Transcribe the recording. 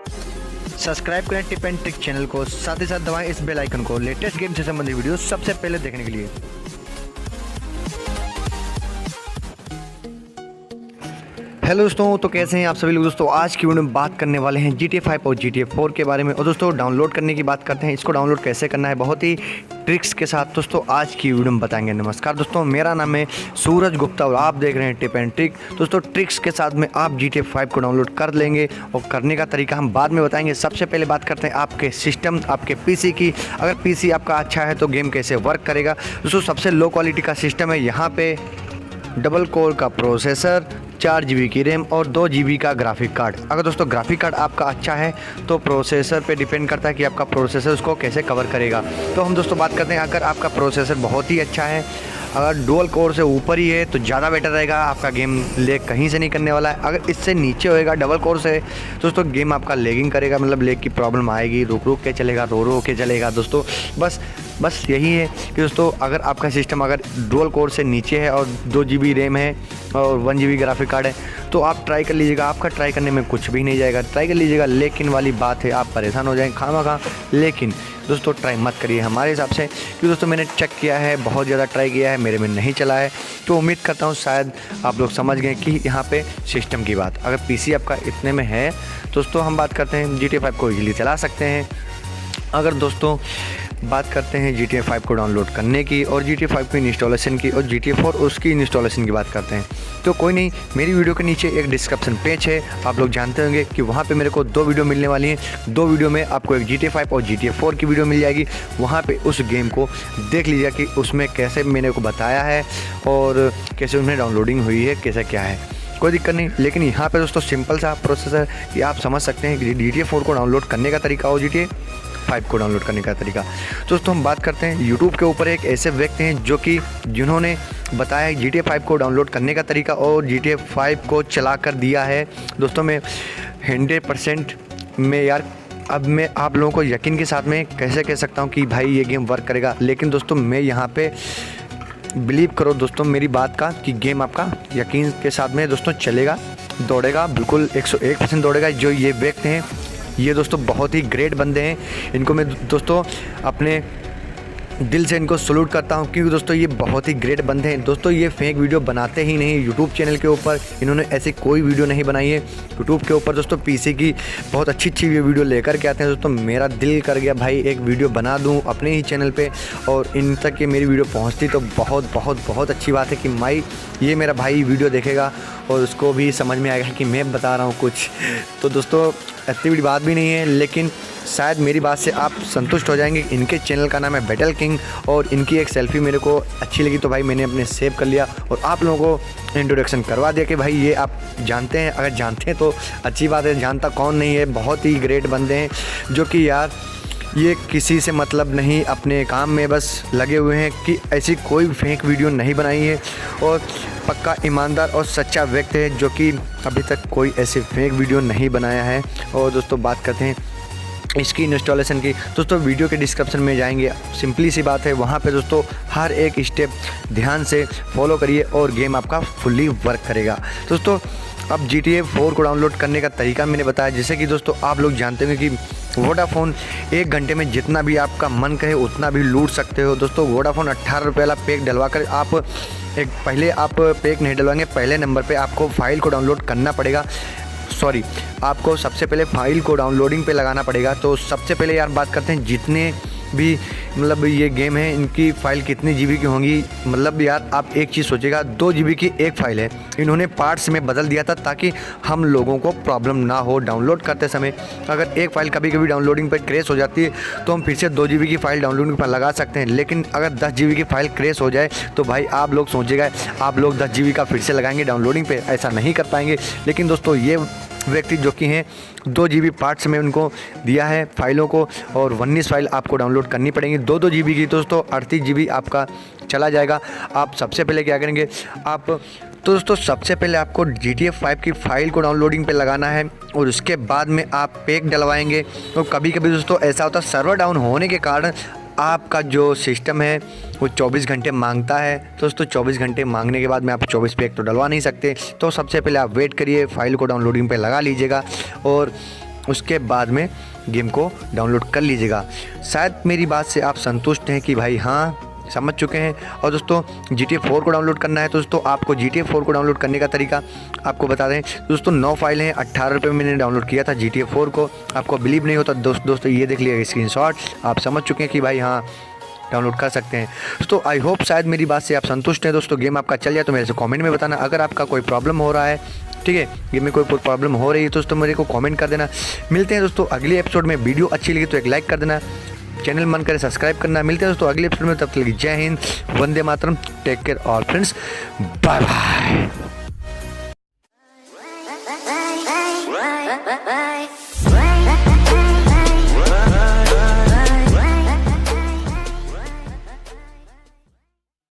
Subscribe करें tip and trick channel को, साथ ही साथ दबाएं इस बेल आइकन को लेटेस्ट गेम से संबंधित वीडियो सबसे पहले देखने के लिए। हेलो दोस्तों, तो कैसे हैं आप सभी लोग। दोस्तों आज की वीडियो में बात करने वाले हैं GTA 5 और GTA 4 के बारे में। और दोस्तों डाउनलोड करने की बात करते हैं, इसको डाउनलोड कैसे करना है बहुत ही ट्रिक्स के साथ दोस्तों आज की वीडियो में बताएंगे। नमस्कार दोस्तों, मेरा नाम है सूरज गुप्ता और आप देख रहे हैं टिप एंड ट्रिक। दोस्तों ट्रिक्स के साथ में आप GTA 5 को डाउनलोड कर लेंगे और करने का तरीका हम बाद में बताएंगे। सबसे पहले बात करते हैं आपके सिस्टम, आपके PC की। अगर PC आपका अच्छा है तो गेम कैसे वर्क करेगा। दोस्तों सबसे लो क्वालिटी का सिस्टम है, यहाँ पे डबल कोर का प्रोसेसर, 4 GB की रैम और 2 GB का ग्राफिक कार्ड। अगर दोस्तों ग्राफिक कार्ड आपका अच्छा है तो प्रोसेसर पे डिपेंड करता है कि आपका प्रोसेसर उसको कैसे कवर करेगा। तो हम दोस्तों बात करते हैं, अगर आपका प्रोसेसर बहुत ही अच्छा है, अगर डुअल कोर से ऊपर ही है तो ज़्यादा बेटर रहेगा, आपका गेम लेग कहीं से नहीं करने वाला है। अगर इससे नीचे होएगा डबल कोर से दोस्तों गेम आपका लेगिंग करेगा, मतलब लेग की प्रॉब्लम आएगी, रुक रुक के चलेगा, रो रो के चलेगा। दोस्तों बस यही है कि दोस्तों अगर आपका सिस्टम अगर डुअल कोर से नीचे है और 2 GB रैम है और 1 GB ग्राफिक कार्ड है तो आप ट्राई कर लीजिएगा। आपका ट्राई करने में कुछ भी नहीं जाएगा, ट्राई कर लीजिएगा। लेकिन वाली बात है, आप परेशान हो जाएंगे खामा। लेकिन दोस्तों ट्राई मत करिए हमारे हिसाब से, क्योंकि दोस्तों मैंने चेक किया है, बहुत ज़्यादा ट्राई किया है, मेरे में नहीं चला है। तो उम्मीद करता हूँ शायद आप लोग समझ गए कि यहाँ पे सिस्टम की बात। अगर PC आपका इतने में है दोस्तों हम बात करते हैं GTA 5 को इजीली चला सकते हैं। अगर दोस्तों बात करते हैं GTA 5 को डाउनलोड करने की और GTA 5 की इंस्टॉलेशन की और GTA 4 उसकी इंस्टॉलेशन की बात करते हैं तो कोई नहीं, मेरी वीडियो के नीचे एक डिस्क्रिप्शन पेज है, आप लोग जानते होंगे कि वहाँ पे मेरे को 2 वीडियो मिलने वाली हैं। 2 वीडियो में आपको एक GTA 5 और GTA 4 की वीडियो मिल जाएगी। वहाँ पे उस गेम को देख लीजिए कि उसमें कैसे मैंने को बताया है और कैसे उसमें डाउनलोडिंग हुई है, कैसे क्या है, कोई दिक्कत नहीं। लेकिन यहाँ पे दोस्तों सिंपल सा प्रोसेस है कि आप समझ सकते हैं कि GTA 4 को डाउनलोड करने का तरीका और GTA 5 को डाउनलोड करने का तरीका। दोस्तों हम बात करते हैं YouTube के ऊपर एक ऐसे व्यक्ति हैं जो कि जिन्होंने बताया है GTA 5 को डाउनलोड करने का तरीका और GTA 5 को चला कर दिया है। दोस्तों मैं 100% में यार अब मैं आप लोगों को यकीन के साथ में कैसे कह सकता हूँ कि भाई ये गेम वर्क करेगा। लेकिन दोस्तों मैं यहाँ पे बिलीव करो दोस्तों मेरी बात का कि गेम आपका यकीन के साथ में दोस्तों चलेगा, दौड़ेगा, बिल्कुल 101% दौड़ेगा। जो ये व्यक्ति हैं ये दोस्तों बहुत ही ग्रेट बंदे हैं, इनको मैं दोस्तों अपने दिल से इनको सलूट करता हूं, क्योंकि दोस्तों ये बहुत ही ग्रेट बंदे हैं। दोस्तों ये फेक वीडियो बनाते ही नहीं, यूट्यूब चैनल के ऊपर इन्होंने ऐसी कोई वीडियो नहीं बनाई है। यूट्यूब के ऊपर दोस्तों PC की बहुत अच्छी वीडियो लेकर के आते हैं। दोस्तों मेरा दिल कर गया भाई एक वीडियो बना दूं अपने ही चैनल पे और इन तक ये मेरी वीडियो पहुँचती तो बहुत अच्छी बात है कि माई ये मेरा भाई वीडियो देखेगा और उसको भी समझ में आएगा कि मैं बता रहा हूँ कुछ। तो दोस्तों इतनी बड़ी बात भी नहीं है, लेकिन शायद मेरी बात से आप संतुष्ट हो जाएंगे। इनके चैनल का नाम है बैटल किंग और इनकी एक सेल्फी मेरे को अच्छी लगी तो भाई मैंने अपने सेव कर लिया और आप लोगों को इंट्रोडक्शन करवा दिया कि भाई ये आप जानते हैं। अगर जानते हैं तो अच्छी बात है, जानता कौन नहीं है। बहुत ही ग्रेट बंदे हैं जो कि यार ये किसी से मतलब नहीं, अपने काम में बस लगे हुए हैं कि ऐसी कोई फेक वीडियो नहीं बनाई है और पक्का ईमानदार और सच्चा व्यक्ति है जो कि अभी तक कोई ऐसी फेक वीडियो नहीं बनाया है। और दोस्तों बात करते हैं इसकी इंस्टॉलेशन की। दोस्तों वीडियो के डिस्क्रिप्शन में जाएंगे, सिंपली सी बात है, वहाँ पे दोस्तों हर एक स्टेप ध्यान से फॉलो करिए और गेम आपका फुल्ली वर्क करेगा। दोस्तों अब GTA 4 को डाउनलोड करने का तरीका मैंने बताया, जैसे कि दोस्तों आप लोग जानते हैं कि वोडाफोन 1 घंटे में जितना भी आपका मन कहे उतना भी लूट सकते हो। दोस्तों वोडाफोन 18 रुपये वाला पैक डलवा कर आप पहले आप पैक नहीं डलवाएंगे, पहले नंबर पे आपको फाइल को डाउनलोड करना पड़ेगा। आपको सबसे पहले फाइल को डाउनलोडिंग पे लगाना पड़ेगा। तो सबसे पहले यार बात करते हैं जितने भी मतलब ये गेम है इनकी फ़ाइल कितनी GB की होंगी। मतलब यार आप एक चीज़ सोचिएगा, 2 GB की एक फ़ाइल है, इन्होंने पार्ट्स में बदल दिया था ताकि हम लोगों को प्रॉब्लम ना हो डाउनलोड करते समय। अगर एक फ़ाइल कभी कभी डाउनलोडिंग पर क्रैश हो जाती है तो हम फिर से 2 GB की फ़ाइल डाउनलोडिंग पर लगा सकते हैं। लेकिन अगर 10 GB की फ़ाइल क्रैश हो जाए तो भाई आप लोग सोचिएगा आप लोग 10 GB का फिर से लगाएंगे डाउनलोडिंग पर, ऐसा नहीं कर पाएंगे। लेकिन दोस्तों ये व्यक्ति जो कि हैं 2 GB पार्ट्स में उनको दिया है फाइलों को और 19 फाइल आपको डाउनलोड करनी पड़ेंगी 2 GB की। दोस्तों 38 GB आपका चला जाएगा। आप सबसे पहले क्या करेंगे तो दोस्तों सबसे पहले आपको GTA 5 की फ़ाइल को डाउनलोडिंग पे लगाना है और उसके बाद में आप पैक डलवाएंगे। तो कभी कभी दोस्तों ऐसा होता है सर्वर डाउन होने के कारण आपका जो सिस्टम है वो 24 घंटे मांगता है। दोस्तों 24 घंटे मांगने के बाद में आप 24 पैक तो डलवा नहीं सकते। तो सबसे पहले आप वेट करिए, फाइल को डाउनलोडिंग पे लगा लीजिएगा और उसके बाद में गेम को डाउनलोड कर लीजिएगा। शायद मेरी बात से आप संतुष्ट हैं कि भाई हाँ समझ चुके हैं। और दोस्तों GTA 4 को डाउनलोड करना है तो दोस्तों आपको GTA 4 को डाउनलोड करने का तरीका आपको बता दें। दोस्तों 9 फाइलें हैं, 18 रुपये में मैंने डाउनलोड किया था GTA 4 को। आपको बिलीव नहीं होता दोस्तों ये देख लीजिएगा स्क्रीनशॉट, आप समझ चुके हैं कि भाई हाँ डाउनलोड कर सकते हैं। दोस्तों आई होप शायद मेरी बात से आप संतुष्ट हैं। दोस्तों गेम आपका चल जाए तो मेरे से कमेंट में बताना। अगर आपका कोई प्रॉब्लम हो रहा है, ठीक है, गेम में कोई प्रॉब्लम हो रही है तो दोस्तों मेरे को कमेंट कर देना। मिलते हैं दोस्तों अगले एपिसोड में। वीडियो अच्छी लगी तो एक लाइक कर देना, चैनल मन करे सब्सक्राइब करना। मिलते हैं दोस्तों अगले एपिसोड में, तब तक के लिए जय हिंद, वंदे मातरम, take care all friends, bye bye.